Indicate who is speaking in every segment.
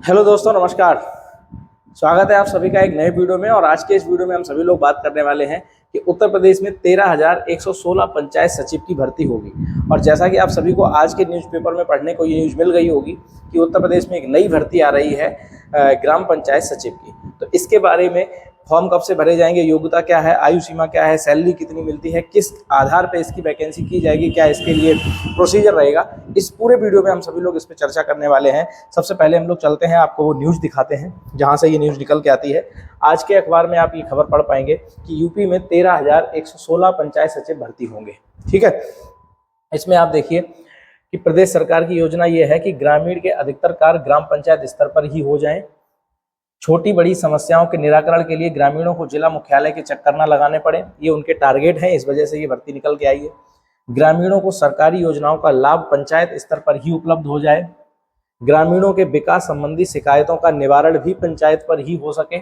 Speaker 1: Hello दोस्तों, नमस्कार। स्वागत है आप सभी का एक नए वीडियो में। और आज के इस वीडियो में हम सभी लोग बात करने वाले हैं कि उत्तर प्रदेश में 13,116 पंचायत सचिव की भर्ती होगी। और जैसा कि आप सभी को आज के न्यूज़पेपर में पढ़ने को ये न्यूज़ मिल गई होगी कि उत्तर प्रदेश में एक नई भर्ती आ रही है ग्राम पंचायत सचिव की। तो इसके बारे में फॉर्म कब से भरे जाएंगे, योग्यता क्या है, आयु सीमा क्या है, सैलरी कितनी मिलती है, किस आधार पर इसकी वैकेंसी की जाएगी, क्या इसके लिए प्रोसीजर रहेगा, इस पूरे वीडियो में हम सभी लोग इस पर चर्चा करने वाले हैं। सबसे पहले हम लोग चलते हैं, आपको वो न्यूज़ दिखाते हैं जहां से ये न्यूज़ निकल के आती है। आज के अखबार में आप ये खबर पढ़ पाएंगे कि यूपी में 13,116 पंचायत सचिव भर्ती होंगे। ठीक है, इसमें आप देखिए कि प्रदेश सरकार की योजना ये है कि ग्रामीण के अधिकतर कार्य ग्राम पंचायत स्तर पर ही हो जाएं। छोटी बड़ी समस्याओं के निराकरण के लिए ग्रामीणों को जिला मुख्यालय के चक्कर न लगाने पड़े, ये उनके टारगेट हैं। इस वजह से ये भर्ती निकल के आई है। ग्रामीणों को सरकारी योजनाओं का लाभ पंचायत स्तर पर ही उपलब्ध हो जाए। ग्रामीणों के विकास संबंधी शिकायतों का निवारण भी पंचायत पर ही हो सके।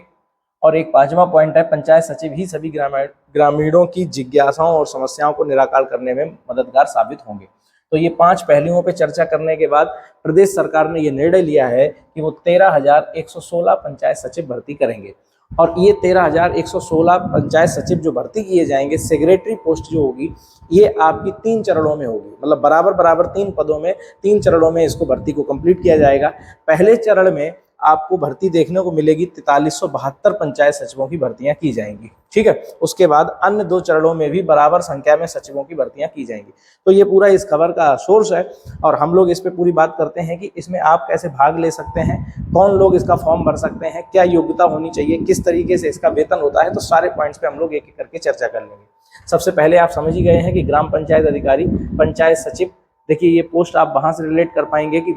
Speaker 1: और एक पांचवा पॉइंट है, पंचायत सचिव ही सभी ग्रामीणों की जिज्ञासाओं और समस्याओं को निराकरण करने में मददगार साबित होंगे। तो ये 5 पहलुओं पर चर्चा करने के बाद प्रदेश सरकार ने ये निर्णय लिया है कि वो 13,116 पंचायत सचिव भर्ती करेंगे। और ये 13,116 पंचायत सचिव जो भर्ती किए जाएंगे, सेक्रेटरी पोस्ट जो होगी ये आपकी 3 चरणों में होगी। मतलब बराबर बराबर 3 पदों में 3 चरणों में इसको भर्ती को कंप्लीट किया जाएगा। पहले चरण में आपको भर्ती देखने को मिलेगी 4372 पंचायत सचिवों की भर्तियां की जाएंगी। ठीक है, उसके बाद अन्य 2 चरणों में भी बराबर संख्या में सचिवों की भर्तियां की जाएंगी। तो ये पूरा इस खबर का सोर्स है और हम लोग इस पे पूरी बात करते हैं कि इसमें आप कैसे भाग ले सकते हैं, कौन लोग इसका फॉर्म भर सकते हैं, क्या योग्यता होनी चाहिए, किस तरीके से इसका वेतन होता है। तो सारे पॉइंट्स पे हम लोग एक एक करके चर्चा कर लेंगे। सबसे पहले आप समझ ही गए हैं कि ग्राम पंचायत अधिकारी, पंचायत सचिव, देखिए ये पोस्ट आप वहां से रिलेट कर पाएंगे कि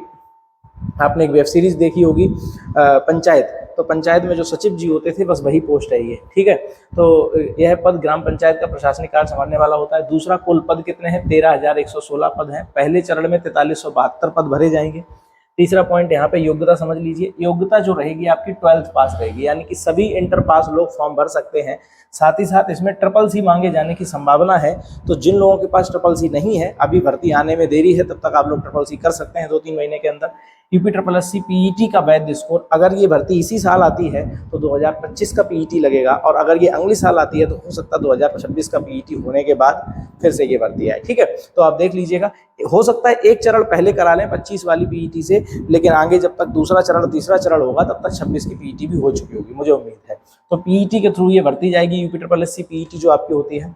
Speaker 1: आपने एक वेब सीरीज देखी होगी पंचायत, तो पंचायत में जो सचिव जी होते थे बस वही पोस्ट है ये। ठीक है, तो यह पद ग्राम पंचायत का प्रशासनिक कार्य संभालने वाला होता है। दूसरा, कुल पद कितने हैं? 13,116 पद हैं। पहले चरण में 4372 पद भरे जाएंगे। तीसरा पॉइंट यहाँ पे योग्यता समझ लीजिए। योग्यता जो रहेगी आपकी 12th पास रहेगी, यानी कि सभी इंटर पास लोग फॉर्म भर सकते हैं। साथ ही साथ इसमें ट्रिपल-सी मांगे जाने की संभावना है। तो जिन लोगों के पास ट्रिपल-सी नहीं है, अभी भर्ती आने में देरी है, तब तक आप लोग ट्रिपल-सी कर सकते हैं 2-3 महीने के अंदर। यूपी पीईटी का वैध स्कोर, अगर ये भर्ती इसी साल आती है तो 2025 का पीईटी लगेगा, और अगर ये अगले साल आती है तो हो सकता है 2026 का पीईटी होने के बाद फिर से ये भर्ती आए। ठीक है, तो आप देख लीजिएगा, हो सकता है एक चरण पहले करा लें 25 वाली पीईटी से, लेकिन आगे जब तक दूसरा चरण तीसरा चरण होगा तब तक 26 की पीईटी भी हो चुकी होगी, मुझे उम्मीद है। तो पीईटी के थ्रू ये भर्ती जाएगी, यूपी पीईटी जो आपकी होती है।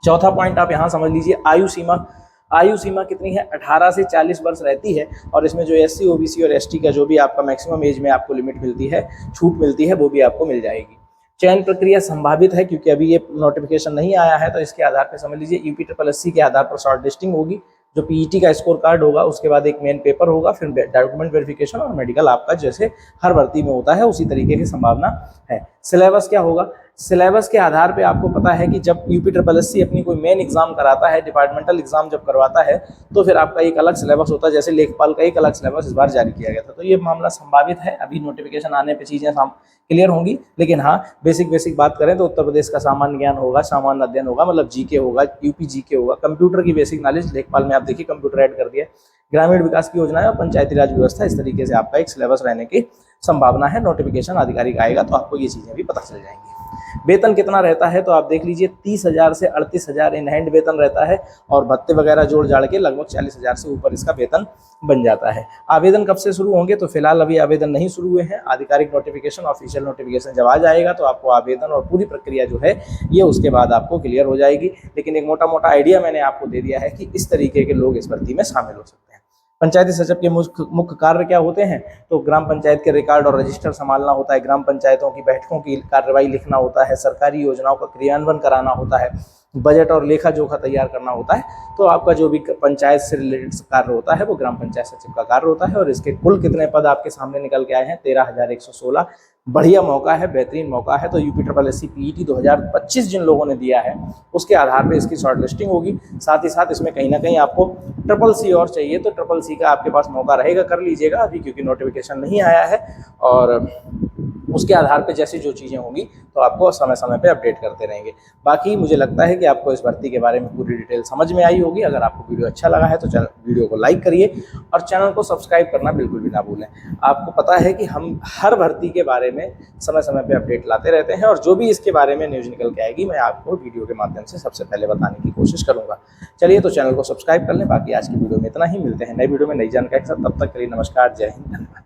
Speaker 1: चौथा पॉइंट आप यहाँ समझ लीजिए, आयु सीमा। आयु सीमा कितनी है? 18 से 40 वर्ष रहती है। और इसमें जो एससी, ओबीसी और एसटी का जो भी आपका मैक्सिमम एज में आपको लिमिट मिलती है, छूट मिलती है, वो भी आपको मिल जाएगी। चयन प्रक्रिया संभावित है, क्योंकि अभी ये नोटिफिकेशन नहीं आया है, तो इसके आधार पर समझ लीजिए यूपी के आधार पर शॉर्ट लिस्टिंग होगी। जो पीईटी का स्कोर कार्ड होगा, उसके बाद एक मेन पेपर होगा, फिर डॉक्यूमेंट वेरिफिकेशन और मेडिकल आपका जैसे हर भर्ती में होता है उसी तरीके की संभावना है। सिलेबस क्या होगा? सिलेबस के आधार पे आपको पता है कि जब यूपी अपनी कोई मेन एग्जाम कराता है, डिपार्टमेंटल एग्जाम जब करवाता है, तो फिर आपका एक अलग सिलेबस होता है। जैसे लेखपाल का एक अलग सिलेबस इस बार जारी किया गया था। तो ये मामला संभावित है, अभी नोटिफिकेशन आने पर चीजें क्लियर होंगी। लेकिन हाँ, बेसिक बात करें तो उत्तर प्रदेश का सामान्य ज्ञान होगा, सामान्य अध्ययन होगा, मतलब जीके होगा, यूपी जीके होगा, कंप्यूटर की बेसिक नॉलेज, लेखपाल में आप देखिए कंप्यूटर ऐड कर दिया, ग्रामीण विकास की योजनाएं और पंचायती राज व्यवस्था, इस तरीके से आपका एक सिलेबस रहने की संभावना है। नोटिफिकेशन आधिकारिक आएगा तो आपको ये चीजें भी पता चल जाएंगी। वेतन कितना रहता है? तो आप देख लीजिए 30,000 से 38,000 इन हैंड वेतन रहता है, और भत्ते वगैरह जोड़ जाड़ के लगभग 40,000 से ऊपर इसका वेतन बन जाता है। आवेदन कब से शुरू होंगे? तो फिलहाल अभी आवेदन नहीं शुरू हुए हैं। आधिकारिक नोटिफिकेशन, ऑफिशियल नोटिफिकेशन जब आ जाएगा तो आपको आवेदन और पूरी प्रक्रिया जो है ये उसके बाद आपको क्लियर हो जाएगी। लेकिन एक मोटा मोटा आइडिया मैंने आपको दे दिया है कि इस तरीके के लोग इस भर्ती में शामिल हो सकते हैं। पंचायती सचिव के मुख्य कार्य क्या होते हैं? तो ग्राम पंचायत के रिकॉर्ड और रजिस्टर संभालना होता है, ग्राम पंचायतों की बैठकों की कार्रवाई लिखना होता है, सरकारी योजनाओं का क्रियान्वयन कराना होता है, बजट और लेखा जोखा तैयार करना होता है। तो आपका जो भी पंचायत से रिलेटेड कार्य होता है वो ग्राम पंचायत सचिव का कार्य होता है। और इसके कुल कितने पद आपके सामने निकल के आए हैं? 13,116। बढ़िया मौका है, बेहतरीन मौका है। तो यूपी पीईटी 2025 जिन लोगों ने दिया है उसके आधार पर इसकी शॉर्ट लिस्टिंग होगी। साथ ही साथ इसमें कहीं ना कहीं आपको ट्रिपल-सी और चाहिए तो ट्रिपल-सी का आपके पास मौका रहेगा, कर लीजिएगा अभी, क्योंकि नोटिफिकेशन नहीं आया है। और उसके आधार पे जैसी जो चीज़ें होंगी तो आपको समय समय पे अपडेट करते रहेंगे। बाकी मुझे लगता है कि आपको इस भर्ती के बारे में पूरी डिटेल समझ में आई होगी। अगर आपको वीडियो अच्छा लगा है तो वीडियो को लाइक करिए और चैनल को सब्सक्राइब करना बिल्कुल भी ना भूलें। आपको पता है कि हम हर भर्ती के बारे में समय समय पे अपडेट लाते रहते हैं और जो भी इसके बारे में न्यूज़ निकल के आएगी मैं आपको वीडियो के माध्यम से सबसे पहले बताने की कोशिश करूँगा। चलिए तो चैनल को सब्सक्राइब कर लें। बाकी आज की वीडियो में इतना ही, मिलते हैं नई वीडियो में नई जानकारी के साथ। तब तक के लिए नमस्कार, जय हिंद, धन्यवाद।